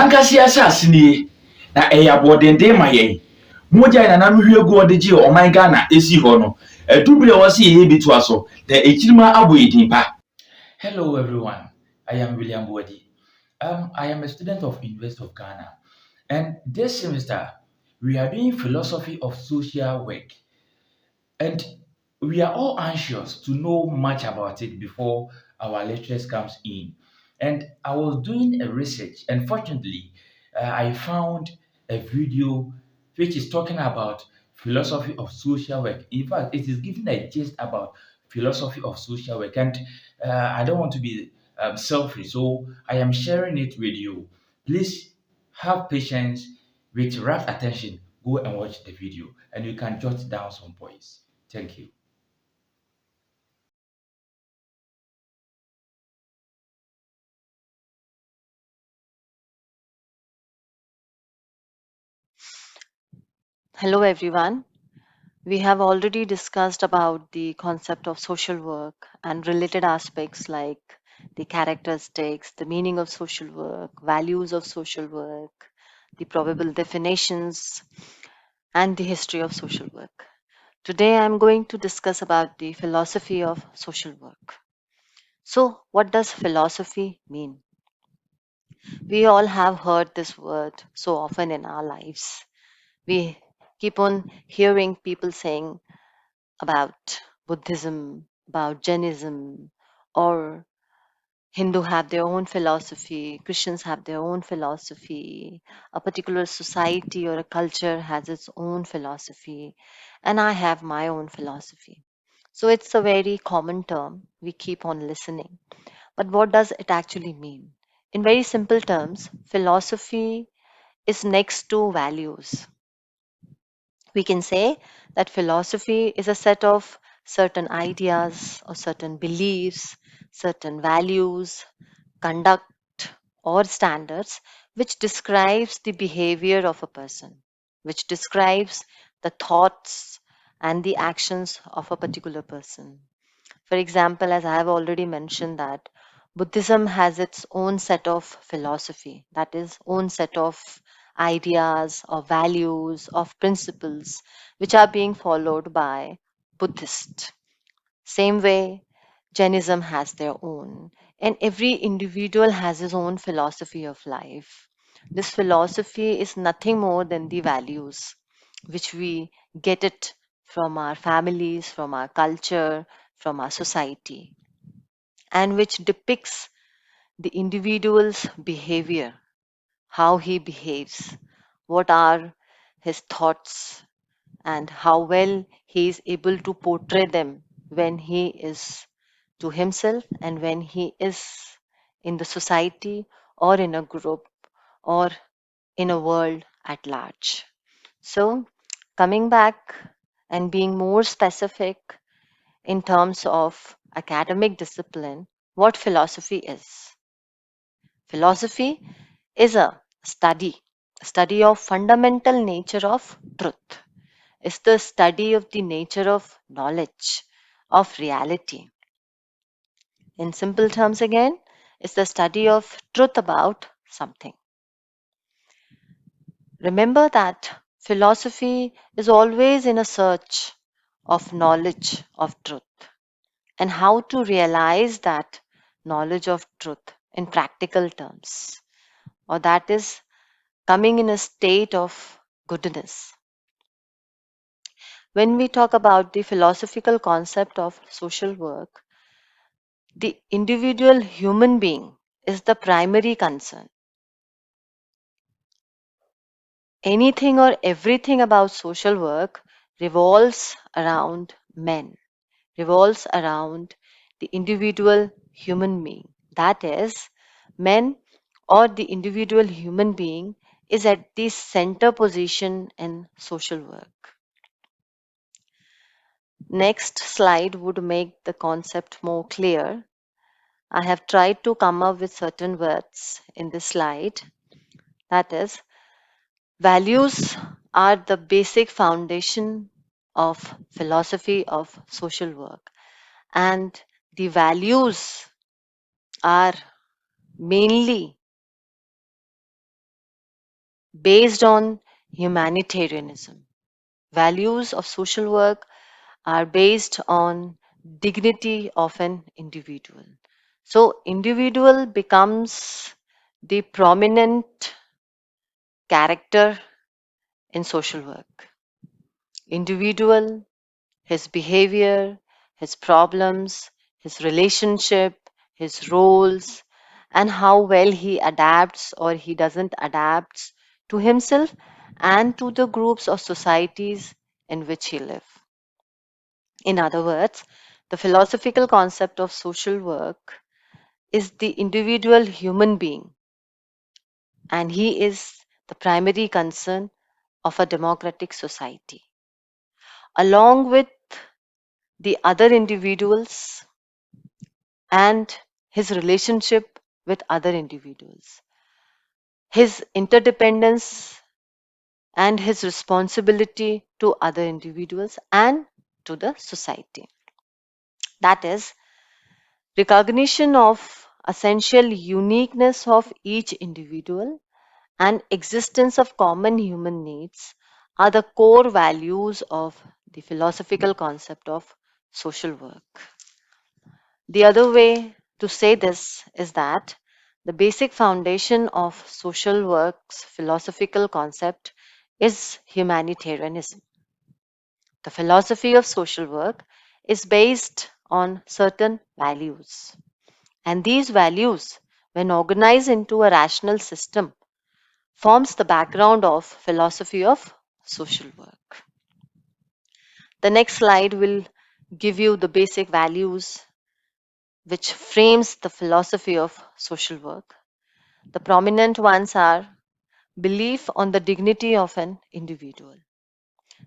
yankasi asase nie na ɛyɛ aboɔdenden ma yɛn mogya nana no hwie gu ɔde gye ɔman Ghana esi hɔ no ɛdubere a wɔsi yɛyɛ bi toa so na ekyirima abɔ yɛ din pa. Hello everyone, I am William Bodi. I am a student of University of Ghana, and this semester we are doing philosophy of social work, and we are all anxious to know much about it before our lectures comes in. And I was doing a research, and fortunately, I found a video which is talking about philosophy of social work. In fact, it is giving a gist about philosophy of social work, and I don't want to be selfish, so I am sharing it with you. Please have patience with rapt attention. Go and watch the video, and you can jot down some points. Thank you. Hello everyone. We have already discussed about the concept of social work and related aspects like the characteristics, the meaning of social work, values of social work, the probable definitions, and the history of social work. Today I'm going to discuss about the philosophy of social work. So, what does philosophy mean? We all have heard this word so often in our lives. We keep on hearing people saying about Buddhism, about Jainism, or Hindu have their own philosophy, Christians have their own philosophy, a particular society or a culture has its own philosophy, and I have my own philosophy. So it's a very common term. We keep on listening. But what does it actually mean? In very simple terms, philosophy is next to values. We can say that philosophy is a set of certain ideas or certain beliefs, certain values, conduct, or standards which describes the behavior of a person, which describes the thoughts and the actions of a particular person. For example, as I have already mentioned that Buddhism has its own set of philosophy, that is, own set of ideas, of values, of principles, which are being followed by Buddhists. Same way, Jainism has their own, and every individual has his own philosophy of life. This philosophy is nothing more than the values which we get it from our families, from our culture, from our society, and which depicts the individual's behavior, how he behaves, what are his thoughts, and how well he is able to portray them when he is to himself and when he is in the society or in a group or in a world at large. So, coming back and being more specific in terms of academic discipline, what philosophy is. Philosophy is a study of fundamental nature of truth. It's the study of the nature of knowledge, of reality. In simple terms, again, it's the study of truth about something. Remember that philosophy is always in a search of knowledge of truth and how to realize that knowledge of truth in practical terms, or that is coming in a state of goodness. When we talk about the philosophical concept of social work, the individual human being is the primary concern. Anything or everything about social work revolves around men, revolves around the individual human being. That is, men or the individual human being is at the center position in social work. Next slide would make the concept more clear. I have tried to come up with certain words in this slide. That is, values are the basic foundation of philosophy of social work, and the values are mainly based on humanitarianism. Values of social work are based on dignity of an individual. So, individual becomes the prominent character in social work. Individual, his behavior, his problems, his relationship, his roles, and how well he adapts or he doesn't adapt to himself and to the groups of societies in which he lives. In other words, the philosophical concept of social work is the individual human being, and he is the primary concern of a democratic society, along with the other individuals and his relationship with other individuals, his interdependence and his responsibility to other individuals and to the society. That is, recognition of essential uniqueness of each individual and existence of common human needs are the core values of the philosophical concept of social work. The other way to say this is that the basic foundation of social work's philosophical concept is humanitarianism. The philosophy of social work is based on certain values, and these values, when organized into a rational system, forms the background of philosophy of social work. The next slide will give you the basic values which frames the philosophy of social work. The prominent ones are belief on the dignity of an individual.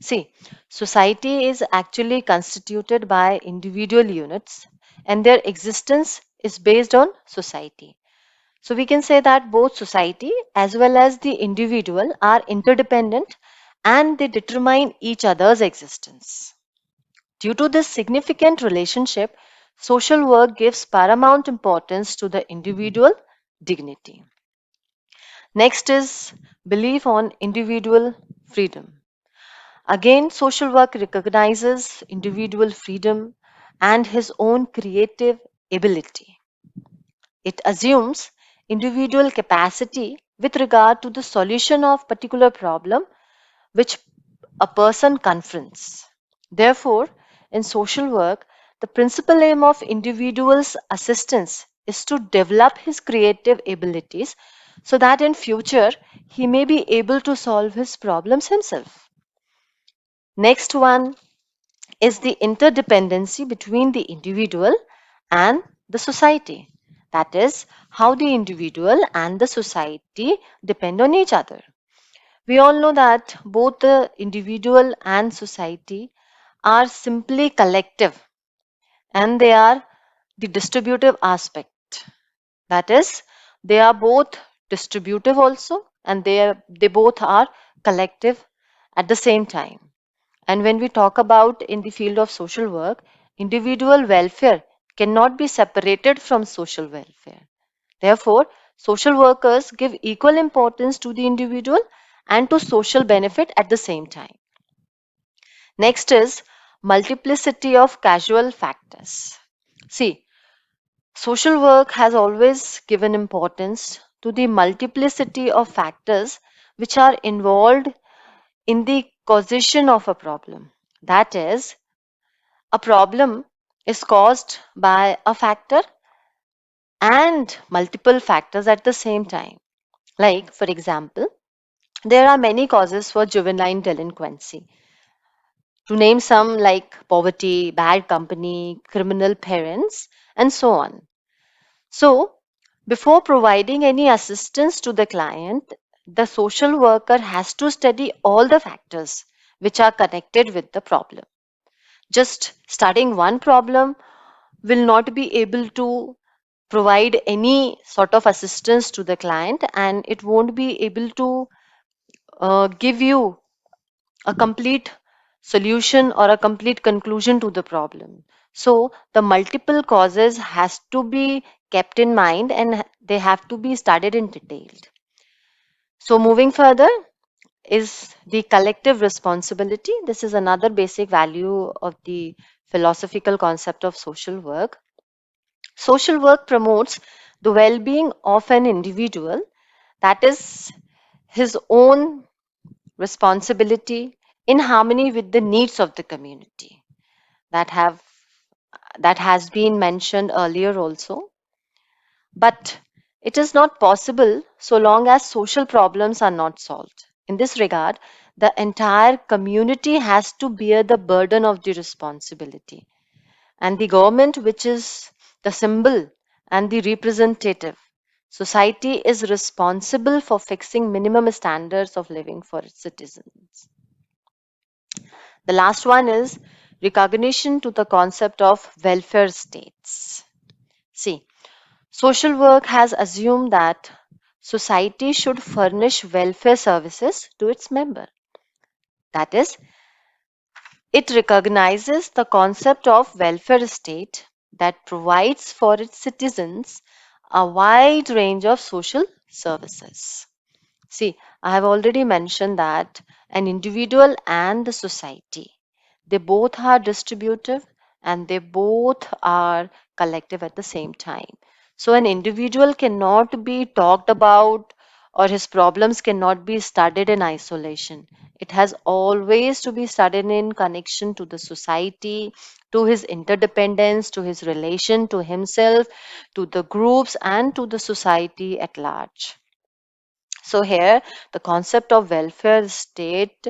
See, society is actually constituted by individual units and their existence is based on society. So we can say that both society as well as the individual are interdependent and they determine each other's existence. Due to this significant relationship, social work gives paramount importance to the individual dignity. Next is belief on individual freedom. Again, social work recognizes individual freedom and his own creative ability. It assumes individual capacity with regard to the solution of particular problem which a person confronts. Therefore, in social work, the principal aim of individual's assistance is to develop his creative abilities so that in future he may be able to solve his problems himself. Next one is the interdependency between the individual and the society. That is, how the individual and the society depend on each other. We all know that both the individual and society are simply collective and they are the distributive aspect. That is, they are both distributive also and they both are collective at the same time. And when we talk about in the field of social work, individual welfare cannot be separated from social welfare. Therefore, social workers give equal importance to the individual and to social benefit at the same time. Next is multiplicity of causal factors. See, social work has always given importance to the multiplicity of factors which are involved in the causation of a problem. That is, a problem is caused by a factor and multiple factors at the same time. Like, for example, there are many causes for juvenile delinquency. To name some, like poverty, bad company, criminal parents, and so on. So, before providing any assistance to the client, the social worker has to study all the factors which are connected with the problem. Just studying one problem will not be able to provide any sort of assistance to the client and it won't be able to give you a complete solution or a complete conclusion to the problem. So the multiple causes has to be kept in mind and they have to be studied in detail. So, moving further is the collective responsibility. This is another basic value of the philosophical concept of social work. Social work promotes the well being of an individual, that is, his own responsibility in harmony with the needs of the community that have that has been mentioned earlier also. But it is not possible so long as social problems are not solved. In this regard, the entire community has to bear the burden of the responsibility. And the government, which is the symbol and the representative, society is responsible for fixing minimum standards of living for its citizens. The last one is recognition to the concept of welfare states. See, social work has assumed that society should furnish welfare services to its member. That is, it recognizes the concept of welfare state that provides for its citizens a wide range of social services. See, I have already mentioned that an individual and the society, they both are distributive and they both are collective at the same time. So, an individual cannot be talked about or his problems cannot be studied in isolation. It has always to be studied in connection to the society, to his interdependence, to his relation to himself, to the groups, and to the society at large. So here, the concept of welfare state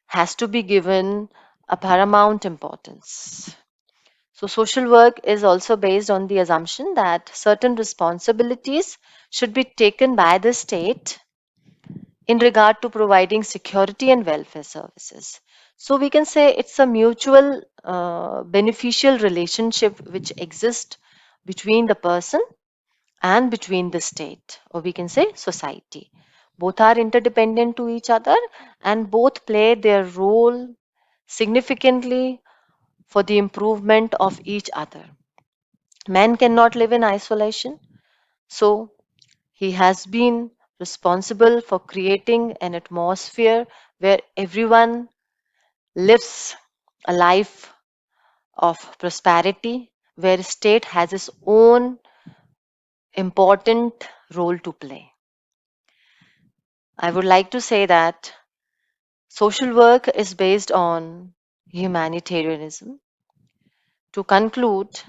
has to be given a paramount importance. So social work is also based on the assumption that certain responsibilities should be taken by the state in regard to providing security and welfare services. So we can say it's a mutual beneficial relationship which exists between the person and between the state, or we can say society. Both are interdependent to each other and both play their role significantly for the improvement of each other. Man cannot live in isolation, so he has been responsible for creating an atmosphere where everyone lives a life of prosperity, where state has its own important role to play. I would like to say that social work is based on humanitarianism. To conclude,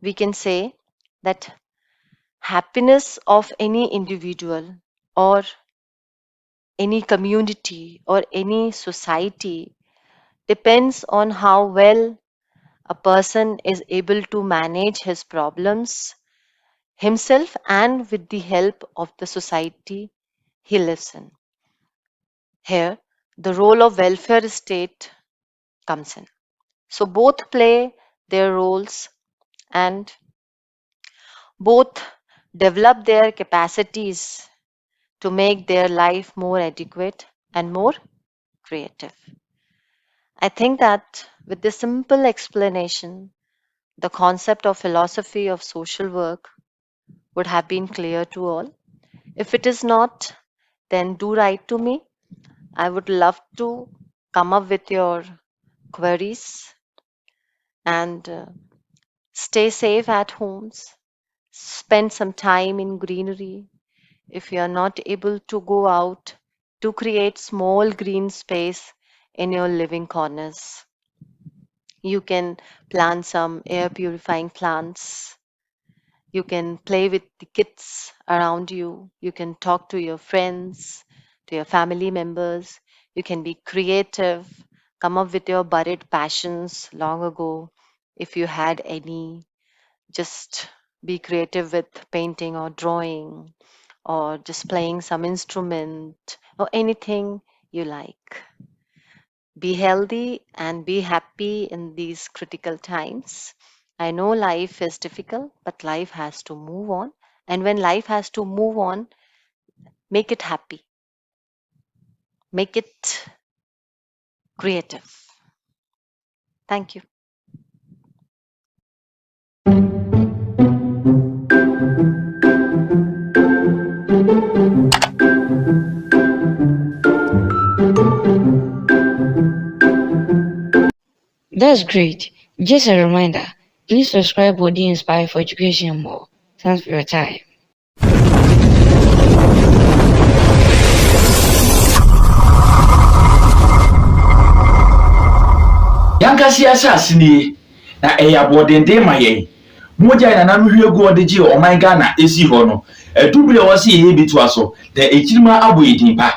we can say that happiness of any individual or any community or any society depends on how well a person is able to manage his problems himself and with the help of the society he lives in. Here, the role of welfare state comes in. So both play their roles and both develop their capacities to make their life more adequate and more creative. I think that with this simple explanation, the concept of philosophy of social work would have been clear to all. If it is not, then do write to me. I would love to come up with your queries and stay safe at homes. Spend some time in greenery. If you are not able to go out, to create small green space in your living corners. You can plant some air purifying plants. You can play with the kids around you. You can talk to your friends, to your family members. You can be creative, come up with your buried passions long ago if you had any. Just be creative with painting or drawing or just playing some instrument or anything you like. Be healthy and be happy in these critical times. I know life is difficult, but life has to move on. And when life has to move on, make it happy, make it creative. Thank you. That's great. Just a reminder, please subscribe Body Inspire for education more. Thanks for your time. Yankasi asase ni na eyabodende mayen. Moja na nanu hwegu odegye o man Ghana esi ho no. Edubire wo se ye bitu aso. The ekirima aboyedin pa.